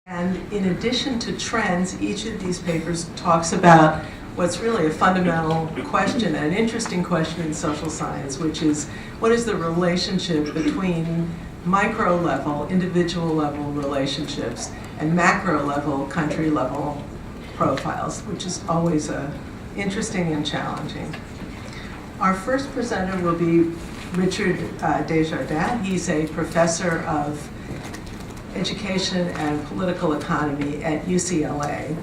And in addition to trends, each of these papers talks about what's really a fundamental question, an interesting question in social science, which is what is the relationship between micro level, individual level relationships and macro level, country level profiles, which is always interesting and challenging. Our first presenter will be Richard Desjardins. He's a professor of education and political economy at UCLA.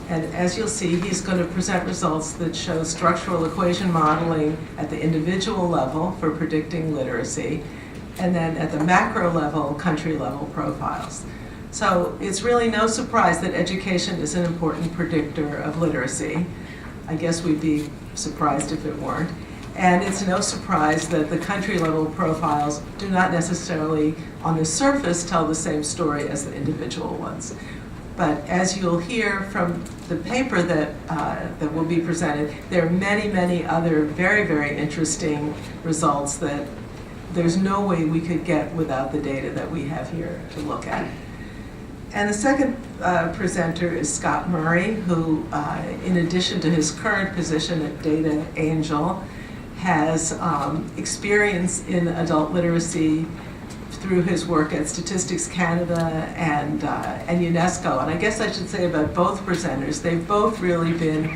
And as you'll see, he's going to present results that show structural equation modeling at the individual level for predicting literacy, and then at the macro level, country level profiles. So it's really no surprise that education is an important predictor of literacy. I guess we'd be surprised if it weren't. And it's no surprise that the country level profiles do not necessarily, on the surface, tell the same story as the individual ones. But as you'll hear from the paper that will be presented, there are many, many other very, very interesting results that there's no way we could get without the data that we have here to look at. And the second presenter is Scott Murray, who, in addition to his current position at DataAngel, has experience in adult literacy through his work at Statistics Canada and UNESCO. And I guess I should say about both presenters, they've both really been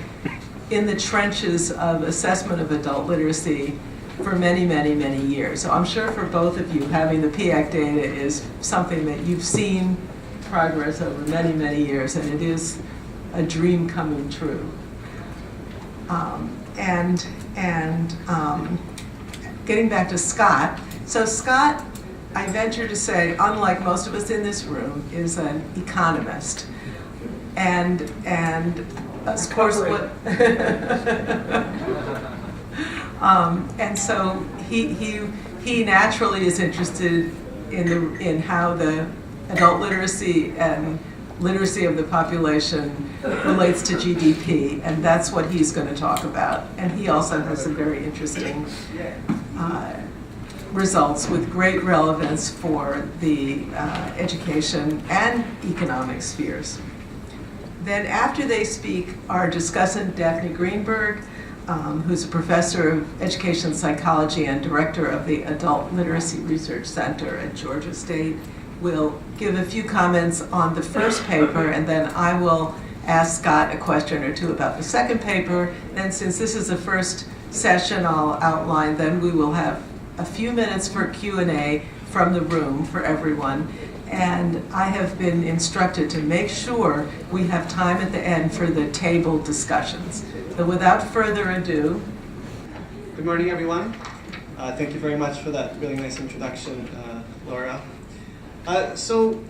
in the trenches of assessment of adult literacy for many, many, many years. So I'm sure for both of you, having the PIAAC data is something that you've seen progress over many, many years, and it is a dream coming true. Getting back to Scott, so Scott, I venture to say, unlike most of us in this room, is an economist. And of course, what and so he naturally is interested in how the adult literacy and literacy of the population relates to GDP, and that's what he's going to talk about. And he also has some very interesting results with great relevance for the education and economic spheres. Then after they speak, our discussant, Daphne Greenberg, who's a professor of education psychology and director of the Adult Literacy Research Center at Georgia State, will give a few comments on the first paper, and then I will ask Scott a question or two about the second paper. And since this is the first session, I'll outline, then we will have a few minutes for Q&A from the room for everyone. And I have been instructed to make sure we have time at the end for the table discussions. So without further ado. Good morning, everyone. Thank you very much for that really nice introduction, Laura. So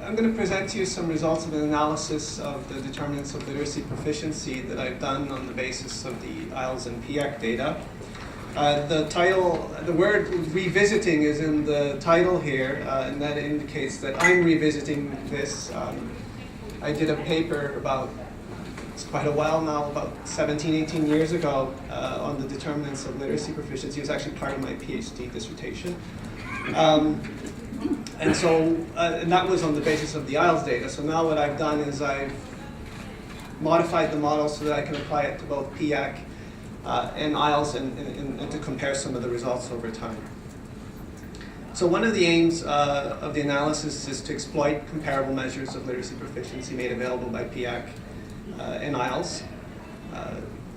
I'm going to present to you some results of an analysis of the determinants of literacy proficiency that I've done on the basis of the IELTS and PIAAC data. The title, the word revisiting is in the title here, and that indicates that I'm revisiting this. I did a paper it's quite a while now, about 17, 18 years ago, on the determinants of literacy proficiency. It was actually part of my PhD dissertation. And that was on the basis of the IELTS data. So now what I've done is I've modified the model so that I can apply it to both PIAAC and IELTS and to compare some of the results over time. So one of the aims of the analysis is to exploit comparable measures of literacy proficiency made available by PIAAC and IELTS.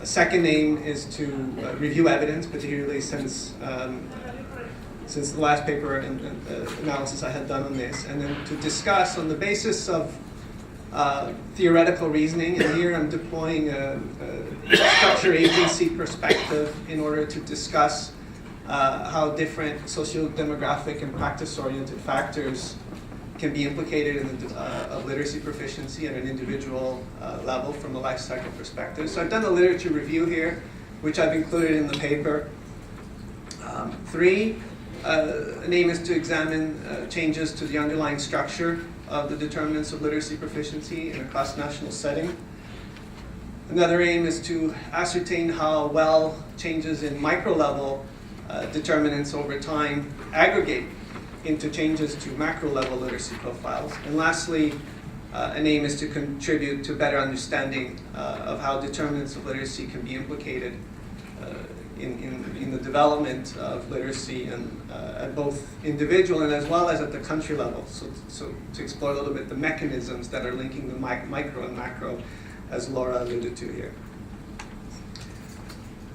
A second aim is to review evidence, particularly since the last paper and analysis I had done on this, and then to discuss on the basis of theoretical reasoning, and here I'm deploying a structure agency perspective in order to discuss how different socio-demographic and practice-oriented factors can be implicated in the literacy proficiency at an individual level from a life cycle perspective. So I've done a literature review here, which I've included in the paper. An aim is to examine changes to the underlying structure of the determinants of literacy proficiency in a cross-national setting. Another aim is to ascertain how well changes in micro-level determinants over time aggregate into changes to macro-level literacy profiles. And lastly, an aim is to contribute to better understanding of how determinants of literacy can be implicated in the development of literacy and at both individual and as well as at the country level. So to explore a little bit the mechanisms that are linking the micro and macro, as Laura alluded to here.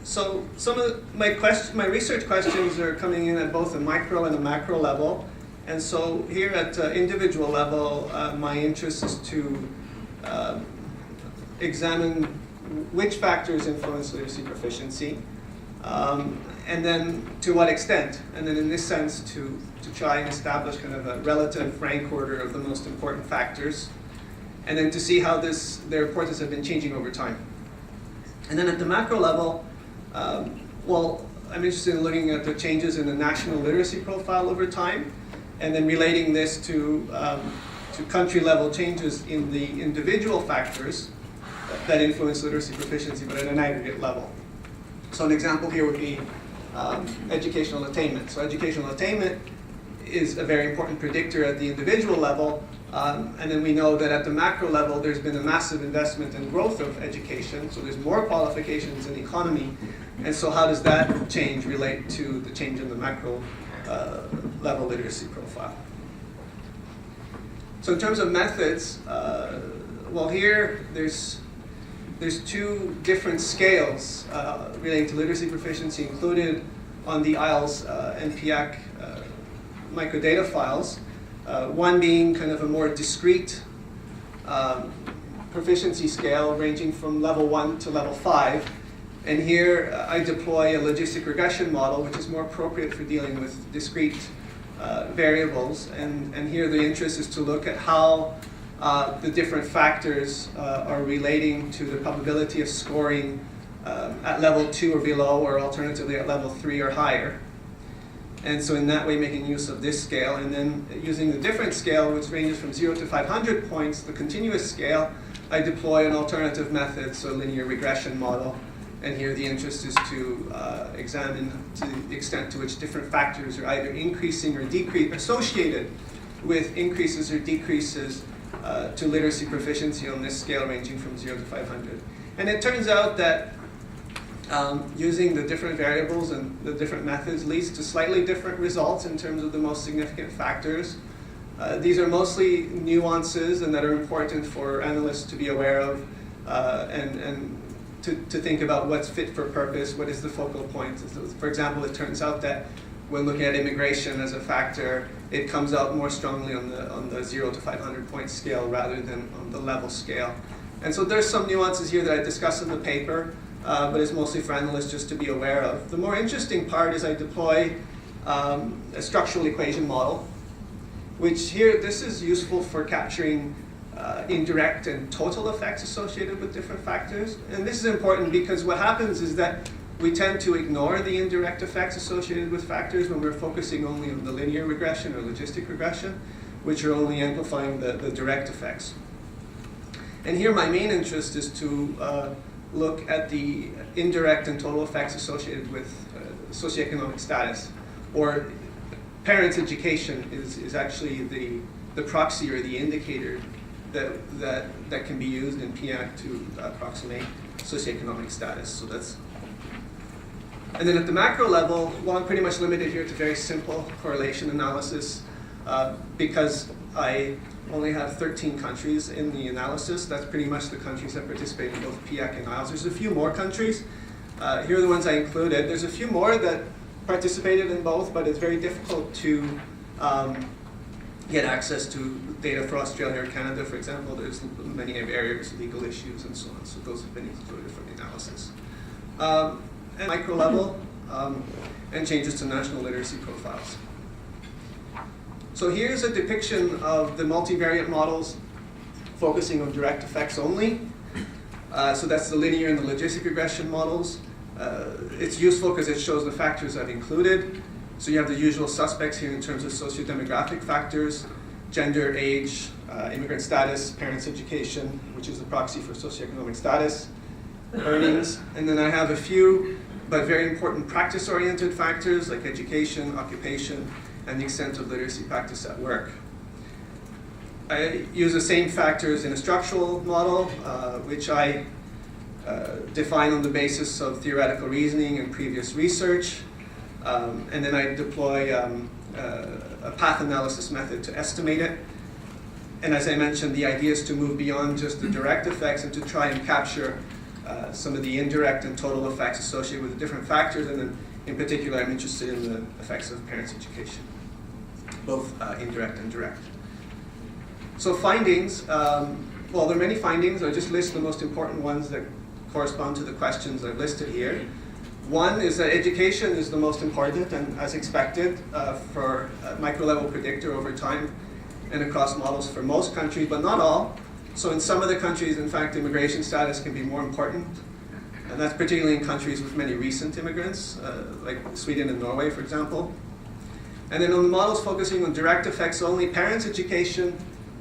So some of my research questions are coming in at both the micro and the macro level. And so here at individual level, my interest is to examine which factors influence literacy proficiency, and then to what extent. And then in this sense, to try and establish kind of a relative rank order of the most important factors, and then to see how their importance have been changing over time. And then at the macro level, well, I'm interested in looking at the changes in the national literacy profile over time, and then relating this to country-level changes in the individual factors that influence literacy proficiency, but at an aggregate level. So an example here would be educational attainment. So educational attainment is a very important predictor at the individual level, and then we know that at the macro level there's been a massive investment in growth of education, so there's more qualifications in the economy, and so how does that change relate to the change in the macro level literacy profile? So in terms of methods, well here there's two different scales relating to literacy proficiency included on the IELTS and PIAAC microdata files. One being kind of a more discrete proficiency scale ranging from level 1 to level 5. And here I deploy a logistic regression model, which is more appropriate for dealing with discrete variables. And here the interest is to look at how the different factors are relating to the probability of scoring at level 2 or below, or alternatively at level 3 or higher. And so in that way, making use of this scale, and then using the different scale, which ranges from 0 to 500 points, the continuous scale, I deploy an alternative method, so a linear regression model. And here the interest is to examine to the extent to which different factors are either increasing or associated with increases or decreases to literacy proficiency on this scale ranging from 0 to 500. And it turns out that using the different variables and the different methods leads to slightly different results in terms of the most significant factors. These are mostly nuances and that are important for analysts to be aware of and to think about what's fit for purpose, what is the focal point. For example, it turns out that when looking at immigration as a factor, it comes out more strongly on the 0 to 500 point scale rather than on the level scale. And so there's some nuances here that I discuss in the paper, but it's mostly for analysts just to be aware of. The more interesting part is I deploy a structural equation model, which here, this is useful for capturing indirect and total effects associated with different factors. And this is important because what happens is that we tend to ignore the indirect effects associated with factors when we're focusing only on the linear regression or logistic regression, which are only amplifying the direct effects. And here my main interest is to look at the indirect and total effects associated with socioeconomic status, or parents' education is actually the proxy or the indicator that can be used in PIAAC to approximate socioeconomic status. So that's. And then at the macro level, well, I'm pretty much limited here to very simple correlation analysis because I only have 13 countries in the analysis. That's pretty much the countries that participate in both PIAAC and IELTS. There's a few more countries. Here are the ones I included. There's a few more that participated in both, but it's very difficult to get access to data for Australia or Canada, for example. There's many barriers, legal issues, and so on. So those have been excluded from the analysis. And micro level, and changes to national literacy profiles. So here's a depiction of the multivariate models focusing on direct effects only. So that's the linear and the logistic regression models. It's useful because it shows the factors I've included. So you have the usual suspects here in terms of socio-demographic factors, gender, age, immigrant status, parents' education, which is the proxy for socioeconomic status, earnings, and then I have a few but very important practice-oriented factors like education, occupation, and the extent of literacy practice at work. I use the same factors in a structural model, which I define on the basis of theoretical reasoning and previous research. And then I deploy a path analysis method to estimate it. And as I mentioned, the idea is to move beyond just the direct effects and to try and capture some of the indirect and total effects associated with the different factors. And then in particular, I'm interested in the effects of parents' education, both indirect and direct. So findings, well, there are many findings. I'll just list the most important ones that correspond to the questions I've listed here. One is that education is the most important, and as expected, for a micro-level predictor over time and across models for most countries, but not all. So in some of the countries, in fact, immigration status can be more important, and that's particularly in countries with many recent immigrants, like Sweden and Norway, for example. And then on the models focusing on direct effects only, parents' education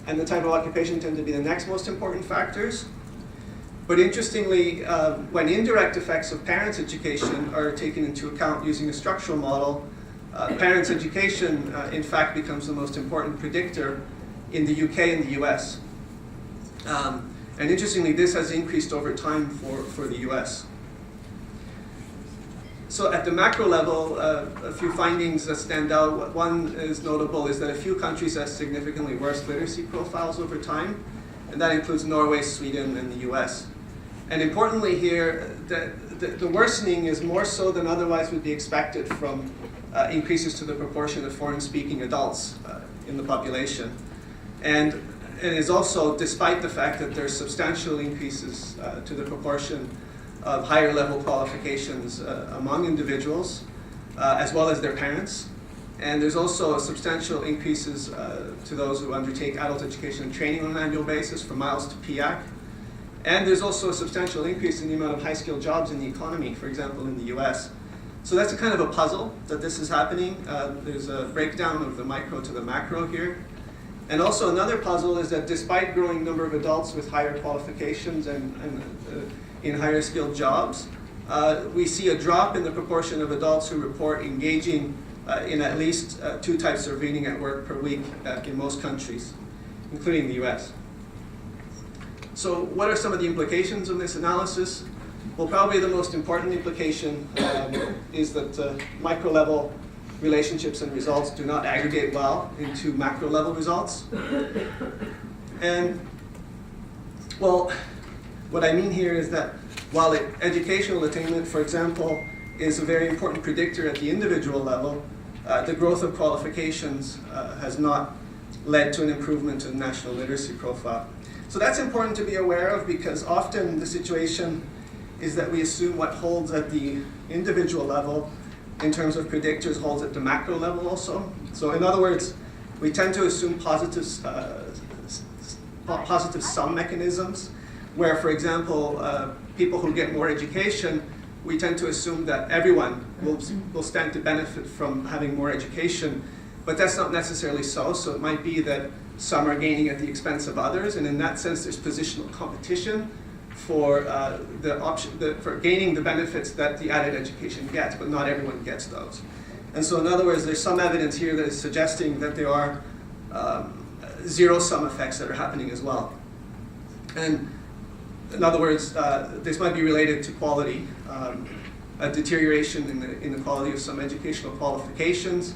and the type of occupation tend to be the next most important factors. But interestingly, when indirect effects of parents' education are taken into account using a structural model, parents' education, in fact, becomes the most important predictor in the UK and the US. And interestingly, this has increased over time for the US. So at the macro level, a few findings that stand out. One is notable is that a few countries have significantly worse literacy profiles over time, and that includes Norway, Sweden, and the US. And importantly here, the worsening is more so than otherwise would be expected from increases to the proportion of foreign-speaking adults in the population. And it is also despite the fact that there's substantial increases to the proportion of higher level qualifications among individuals, as well as their parents. And there's also substantial increases to those who undertake adult education and training on an annual basis, from IELTS to PIAAC. And there's also a substantial increase in the amount of high-skilled jobs in the economy, for example, in the US. So that's a kind of a puzzle that this is happening. There's a breakdown of the micro to the macro here. And also another puzzle is that despite growing number of adults with higher qualifications and in higher skilled jobs, we see a drop in the proportion of adults who report engaging in at least 2 types of reading at work per week in most countries, including the US. So what are some of the implications of this analysis? Well, probably the most important implication is that micro-level relationships and results do not aggregate well into macro-level results. And, well, what I mean here is that while educational attainment, for example, is a very important predictor at the individual level, the growth of qualifications has not led to an improvement in national literacy profile. So that's important to be aware of, because often the situation is that we assume what holds at the individual level in terms of predictors holds at the macro level also. So in other words, we tend to assume positive sum mechanisms, where, for example, people who get more education, we tend to assume that everyone will stand to benefit from having more education, but that's not necessarily so. So it might be that some are gaining at the expense of others, and in that sense there's positional competition for for gaining the benefits that the added education gets, but not everyone gets those. And so in other words, there's some evidence here that is suggesting that there are zero-sum effects that are happening as well. And in other words, this might be related to quality, a deterioration in the quality of some educational qualifications,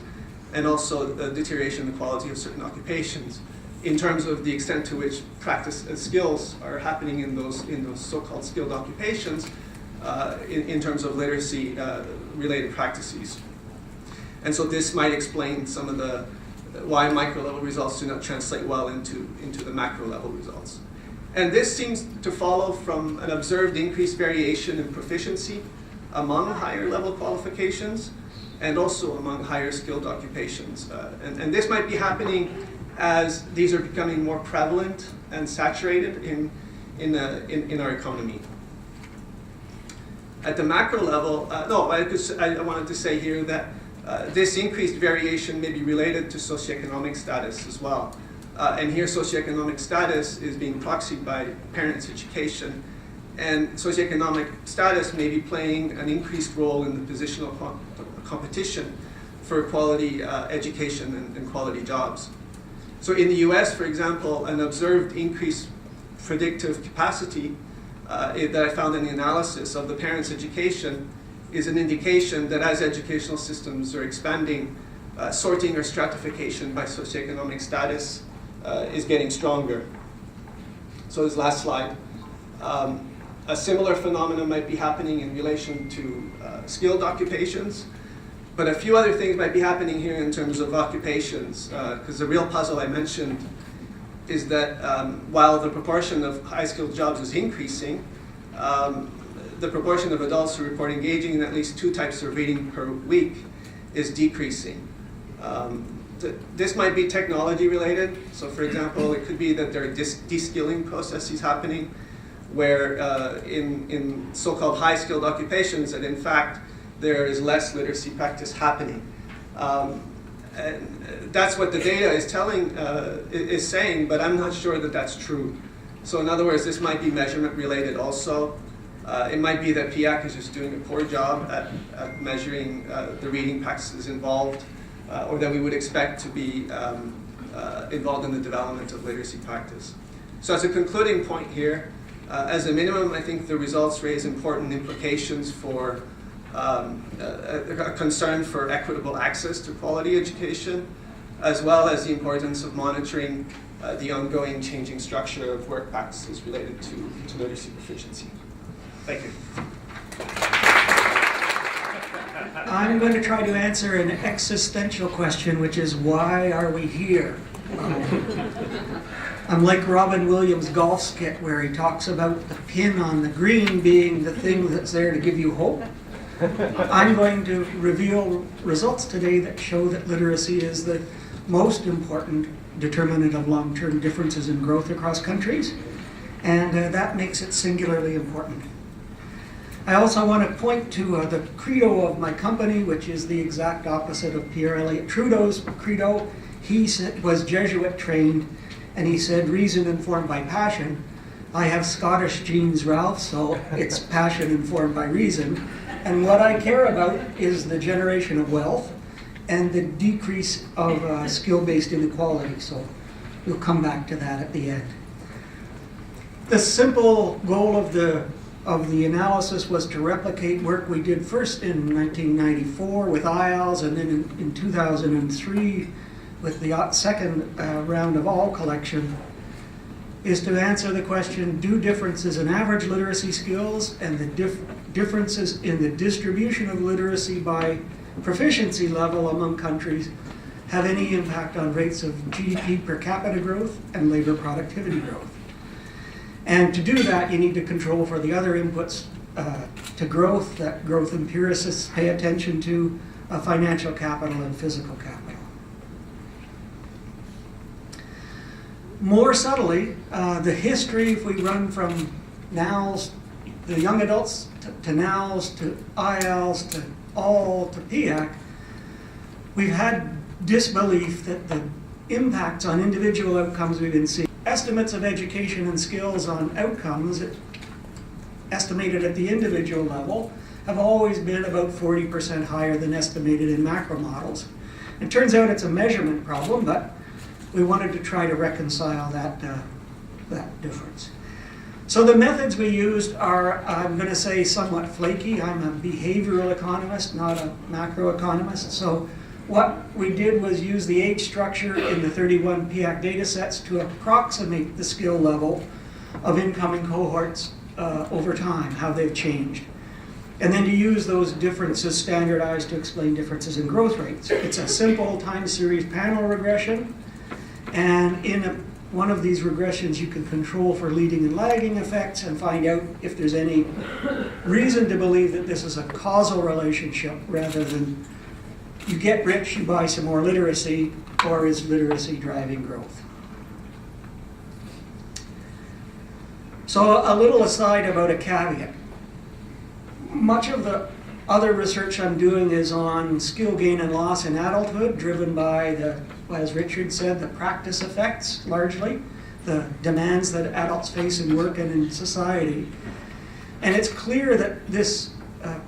and also a deterioration in the quality of certain occupations, in terms of the extent to which practice and skills are happening in those so-called skilled occupations, in terms of literacy related practices. And so this might explain some of the why micro-level results do not translate well into the macro-level results. And this seems to follow from an observed increased variation in proficiency among higher level qualifications and also among higher skilled occupations. And this might be happening as these are becoming more prevalent and saturated in our economy. At the macro level, I wanted to say here that this increased variation may be related to socioeconomic status as well. And here socioeconomic status is being proxied by parents' education. And socioeconomic status may be playing an increased role in the positional competition for quality education and quality jobs. So in the US, for example, an observed increased predictive capacity that I found in the analysis of the parents' education is an indication that as educational systems are expanding, sorting or stratification by socioeconomic status is getting stronger. So this last slide. A similar phenomenon might be happening in relation to skilled occupations, but a few other things might be happening here in terms of occupations, because the real puzzle I mentioned is that while the proportion of high-skilled jobs is increasing, the proportion of adults who report engaging in at least 2 types of reading per week is decreasing. This might be technology related. So for example, it could be that there are de-skilling processes happening where in so-called high-skilled occupations that in fact there is less literacy practice happening. And that's what the data is saying, but I'm not sure that that's true. So in other words, this might be measurement related also. It might be that PIAAC is just doing a poor job at measuring the reading practices involved, or that we would expect to be involved in the development of literacy practice. So as a concluding point here, as a minimum, I think the results raise important implications for a concern for equitable access to quality education, as well as the importance of monitoring the ongoing changing structure of work practices related to literacy proficiency. Thank you. I'm going to try to answer an existential question, which is why are we here? I'm like Robin Williams' golf skit where he talks about the pin on the green being the thing that's there to give you hope. I'm going to reveal results today that show that literacy is the most important determinant of long-term differences in growth across countries, and that makes it singularly important. I also want to point to the credo of my company, which is the exact opposite of Pierre Elliott Trudeau's credo. He was Jesuit trained, and he said, reason informed by passion. I have Scottish genes, Ralph, so it's passion informed by reason. And what I care about is the generation of wealth and the decrease of skill-based inequality. So we'll come back to that at the end. The simple goal of the analysis was to replicate work we did first in 1994 with IELTS, and then in 2003 with the second round of all collection, is to answer the question, do differences in average literacy skills and the differences in the distribution of literacy by proficiency level among countries have any impact on rates of GDP per capita growth and labor productivity growth? And to do that, you need to control for the other inputs to growth that growth empiricists pay attention to, financial capital and physical capital. More subtly, the history, if we run from NALS, the young adults, to NALS, to IELTS, to PIAAC, we've had disbelief that the impacts on individual outcomes we've been seeing. Estimates of education and skills on outcomes, estimated at the individual level, have always been about 40% higher than estimated in macro models. It turns out it's a measurement problem, but we wanted to try to reconcile that difference. So the methods we used are, I'm going to say, somewhat flaky. I'm a behavioral economist, not a macroeconomist. So what we did was use the age structure in the 31 PIAAC data sets to approximate the skill level of incoming cohorts over time, how they've changed. And then to use those differences standardized to explain differences in growth rates. It's a simple time series panel regression. And in one of these regressions, you can control for leading and lagging effects and find out if there's any reason to believe that this is a causal relationship rather than you get rich, you buy some more literacy, or is literacy driving growth? So a little aside about a caveat. Much of the other research I'm doing is on skill gain and loss in adulthood, driven by the, as Richard said, the practice effects, largely, the demands that adults face in work and in society. And it's clear that this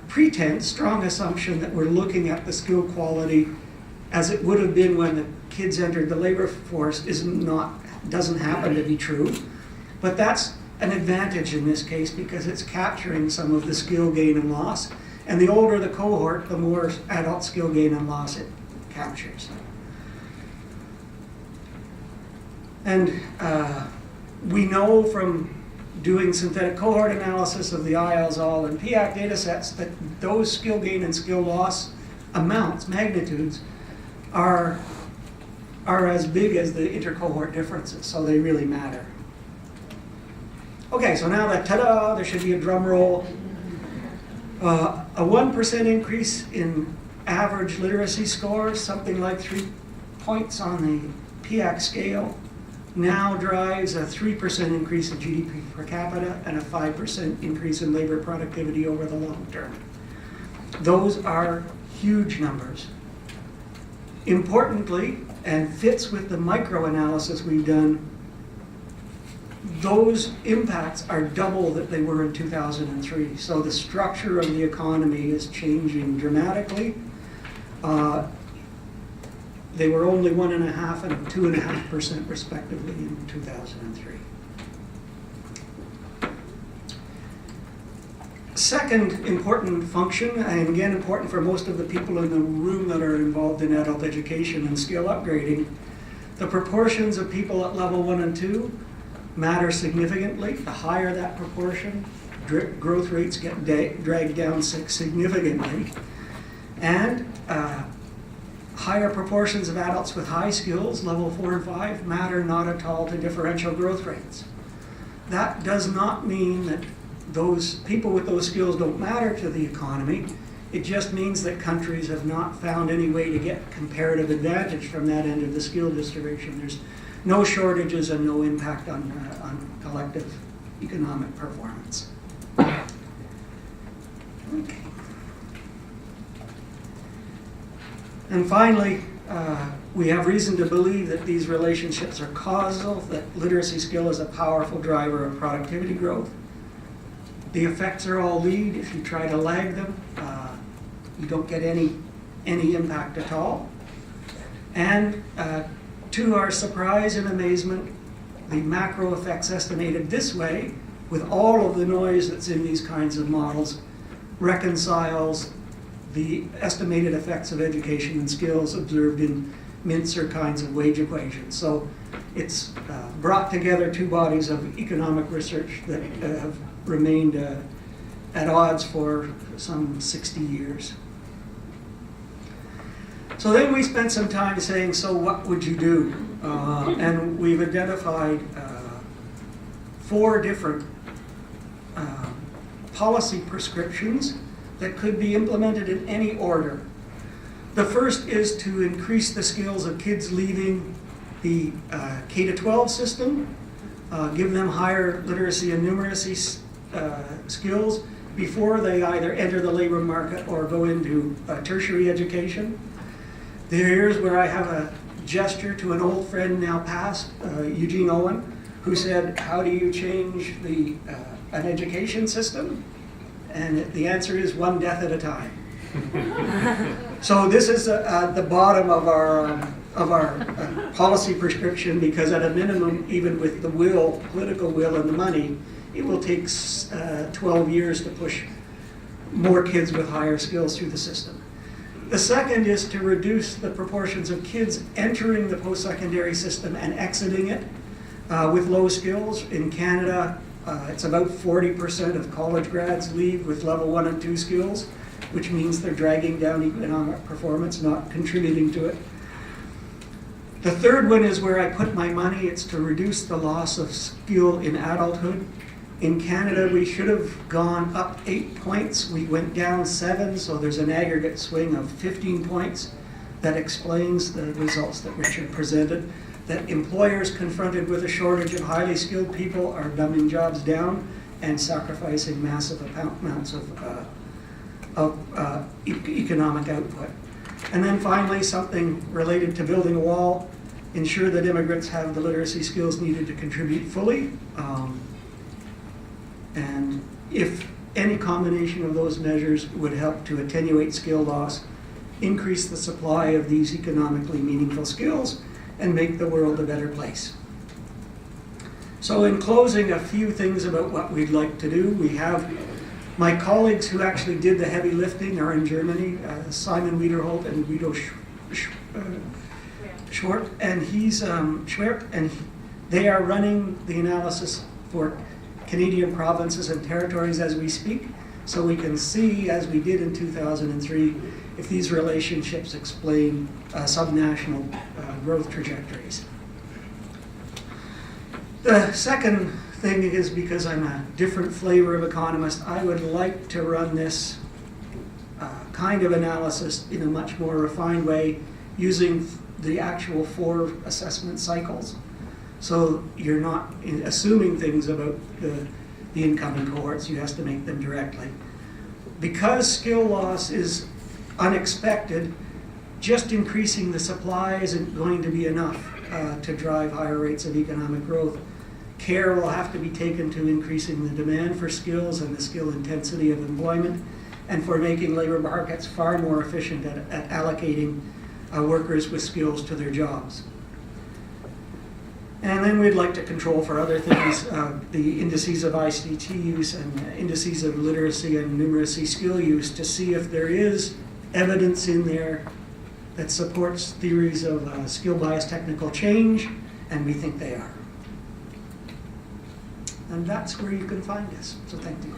pretense, strong assumption that we're looking at the skill quality as it would have been when the kids entered the labor force doesn't happen to be true. But that's an advantage in this case because it's capturing some of the skill gain and loss. And the older the cohort, the more adult skill gain and loss it captures. And we know from doing synthetic cohort analysis of the IELTS, ALL, and PIAAC data sets that those skill gain and skill loss amounts, magnitudes, are as big as the intercohort differences, so they really matter. Okay, so now that, ta-da, there should be a drum roll. A 1% increase in average literacy scores, something like 3 points on the PIAAC scale, now drives a 3% increase in GDP per capita and a 5% increase in labor productivity over the long term. Those are huge numbers. Importantly, and fits with the microanalysis we've done, those impacts are double that they were in 2003. So the structure of the economy is changing dramatically. They were only 1.5% and 2.5% respectively in 2003. Second important function, and again important for most of the people in the room that are involved in adult education and skill upgrading, the proportions of people at level 1 and 2 matter significantly. The higher that proportion, growth rates get dragged down significantly. And higher proportions of adults with high skills, level 4 and 5, matter not at all to differential growth rates. That does not mean that those people with those skills don't matter to the economy. It just means that countries have not found any way to get comparative advantage from that end of the skill distribution. There's no shortages and no impact on collective economic performance. Okay. And finally, we have reason to believe that these relationships are causal, that literacy skill is a powerful driver of productivity growth. The effects are all lead. If you try to lag them, you don't get any impact at all. And to our surprise and amazement, the macro effects estimated this way, with all of the noise that's in these kinds of models, reconciles the estimated effects of education and skills observed in Mintzer kinds of wage equations. So it's brought together two bodies of economic research that have remained at odds for some 60 years. So then we spent some time saying, so what would you do? And we've identified 4 different policy prescriptions that could be implemented in any order. The first is to increase the skills of kids leaving the K-12 system, give them higher literacy and numeracy skills before they either enter the labor market or go into tertiary education. Here's where I have a gesture to an old friend now passed, Eugene Owen, who said, how do you change an education system? And the answer is one death at a time. So this is the bottom of our policy prescription, because at a minimum, even with the will, political will and the money, it will take 12 years to push more kids with higher skills through the system. The second is to reduce the proportions of kids entering the post-secondary system and exiting it with low skills. In Canada, it's about 40% of college grads leave with level 1 and 2 skills, which means they're dragging down economic performance, not contributing to it. The third one is where I put my money. It's to reduce the loss of skill in adulthood. In Canada, we should have gone up 8 points. We went down 7, so there's an aggregate swing of 15 points. That explains the results that Richard presented, that employers confronted with a shortage of highly skilled people are dumbing jobs down and sacrificing massive amounts of economic output. And then finally, something related to building a wall, ensure that immigrants have the literacy skills needed to contribute fully. And if any combination of those measures would help to attenuate skill loss increase the supply of these economically meaningful skills and make the world a better place. So in closing, a few things about what we'd like to do. We have my colleagues who actually did the heavy lifting are in Germany, Simon Wiederholt and Guido Schwert, and Schwert, and they are running the analysis for Canadian provinces and territories as we speak, so we can see, as we did in 2003, if these relationships explain subnational growth trajectories. The second thing is, because I'm a different flavor of economist, I would like to run this kind of analysis in a much more refined way using the actual 4 assessment cycles. So you're not assuming things about the incoming cohorts, you have to make them directly. Because skill loss is unexpected, just increasing the supply isn't going to be enough to drive higher rates of economic growth. Care will have to be taken to increasing the demand for skills and the skill intensity of employment, and for making labor markets far more efficient at allocating workers with skills to their jobs. And then we'd like to control for other things, the indices of ICT use and indices of literacy and numeracy skill use, to see if there is evidence in there that supports theories of skill bias technical change, and we think they are. And that's where you can find us. So thank you.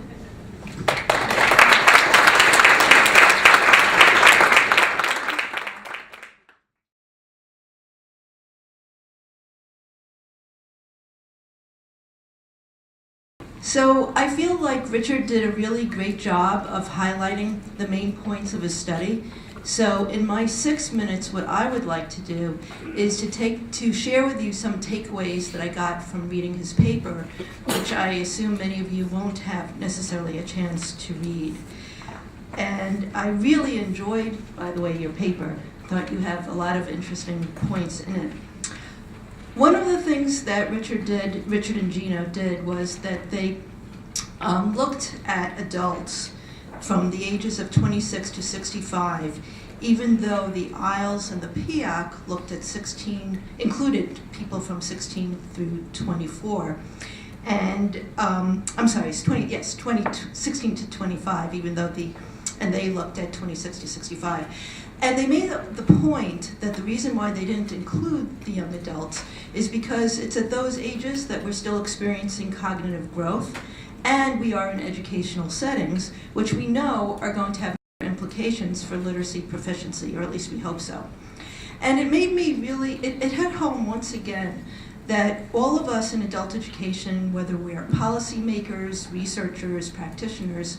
So I feel like Richard did a really great job of highlighting the main points of his study. So in my 6 minutes, what I would like to do is to share with you some takeaways that I got from reading his paper, which I assume many of you won't have necessarily a chance to read. And I really enjoyed, by the way, your paper. Thought you have a lot of interesting points in it. One of the things that Richard and Gina did, was that they looked at adults from the ages of 26 to 65, even though the IELTS and the PIAAC looked at included people from 16 through 24. And, I'm sorry, 16 to 25, even though and they looked at 26 to 65. And they made the point that the reason why they didn't include the young adults is because it's at those ages that we're still experiencing cognitive growth, and we are in educational settings, which we know are going to have implications for literacy proficiency, or at least we hope so. And it made me really, it hit home once again that all of us in adult education, whether we are policymakers, researchers, practitioners,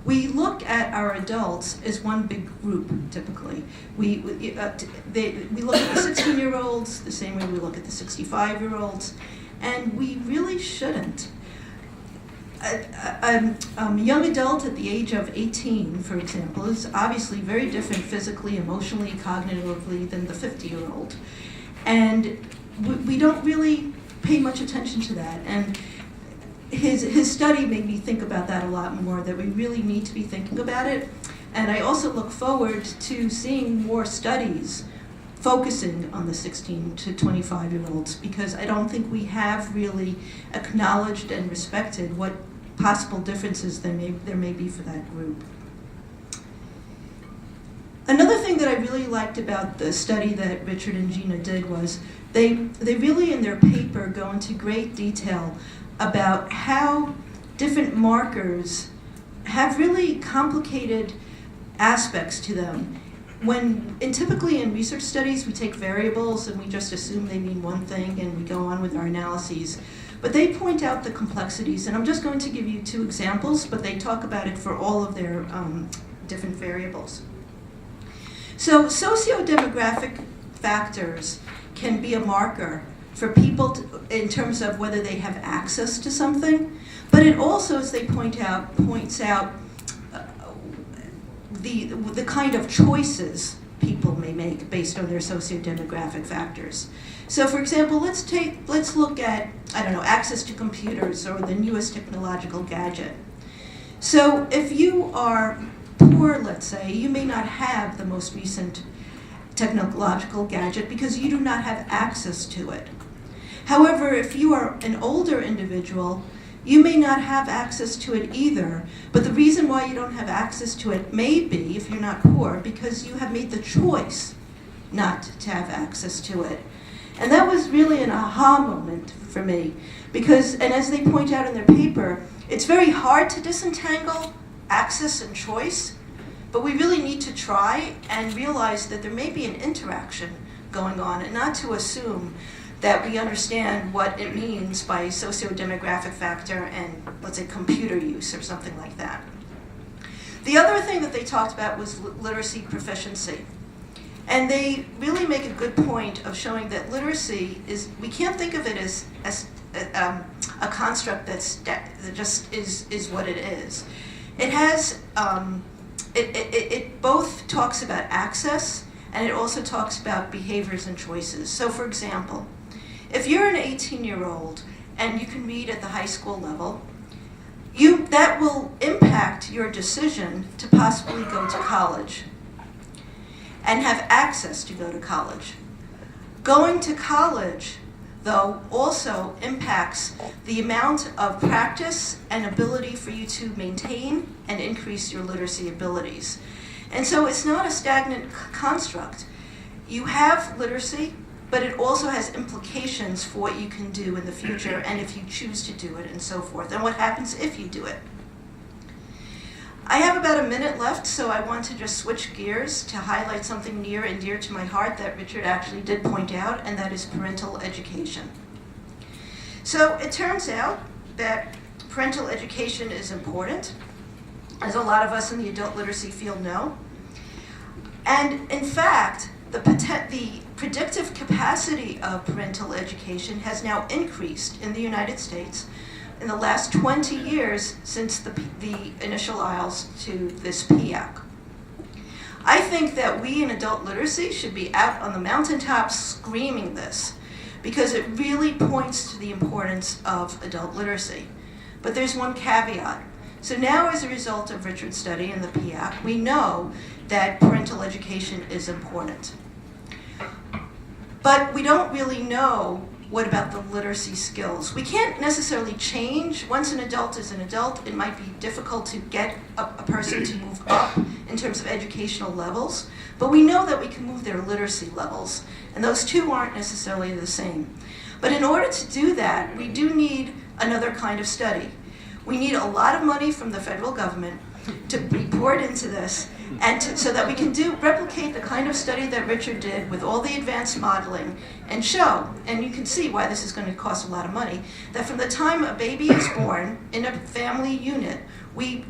we look at our adults as one big group, typically. We look at the 16-year-olds the same way we look at the 65-year-olds, and we really shouldn't. A young adult at the age of 18, for example, is obviously very different physically, emotionally, cognitively than the 50-year-old. And we don't really pay much attention to that. And his study made me think about that a lot more, that we really need to be thinking about it. And I also look forward to seeing more studies focusing on the 16 to 25-year-olds, because I don't think we have really acknowledged and respected what possible differences there may be for that group. Another thing that I really liked about the study that Richard and Gina did was they really, in their paper, go into great detail about how different markers have really complicated aspects to them. Typically in research studies, we take variables and we just assume they mean one thing and we go on with our analyses. But they point out the complexities, and I'm just going to give you 2 examples, but they talk about it for all of their different variables. So socio-demographic factors can be a marker for people in terms of whether they have access to something, but it also, as they points out the kind of choices people may make based on their socio-demographic factors. So for example, let's look at, access to computers or the newest technological gadget. So if you are poor, let's say, you may not have the most recent technological gadget because you do not have access to it. However, if you are an older individual, you may not have access to it either, but the reason why you don't have access to it may be, if you're not poor, because you have made the choice not to have access to it. And that was really an aha moment for me, because, and as they point out in their paper, it's very hard to disentangle access and choice, but we really need to try and realize that there may be an interaction going on, and not to assume that we understand what it means by socio-demographic factor and, let's say, computer use or something like that. The other thing that they talked about was literacy proficiency. And they really make a good point of showing that literacy is, we can't think of it as a construct that just is what it is. It has, it both talks about access and it also talks about behaviors and choices. So for example, if you're an 18-year-old and you can read at the high school level, that will impact your decision to possibly go to college and have access to go to college. Going to college, though, also impacts the amount of practice and ability for you to maintain and increase your literacy abilities. And so it's not a stagnant construct. You have literacy, but it also has implications for what you can do in the future and if you choose to do it and so forth, and what happens if you do it. I have about a minute left, so I want to just switch gears to highlight something near and dear to my heart that Richard actually did point out, and that is parental education. So it turns out that parental education is important, as a lot of us in the adult literacy field know. And in fact, the predictive capacity of parental education has now increased in the United States in the last 20 years since the initial aisles to this PIAAC. I think that we in adult literacy should be out on the mountaintops screaming this, because it really points to the importance of adult literacy. But there's one caveat. So now, as a result of Richard's study in the PIAAC, we know that parental education is important. But we don't really know what about the literacy skills. We can't necessarily change. Once an adult is an adult, it might be difficult to get a person to move up in terms of educational levels, but we know that we can move their literacy levels, and those two aren't necessarily the same. But in order to do that, we do need another kind of study. We need a lot of money from the federal government to be poured into this, and so that we can replicate the kind of study that Richard did with all the advanced modeling and show, and you can see why this is going to cost a lot of money, that from the time a baby is born in a family unit, we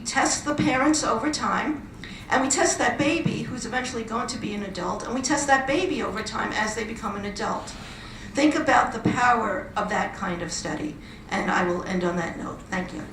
test the parents over time, and we test that baby who's eventually going to be an adult, and we test that baby over time as they become an adult. Think about the power of that kind of study, and I will end on that note. Thank you.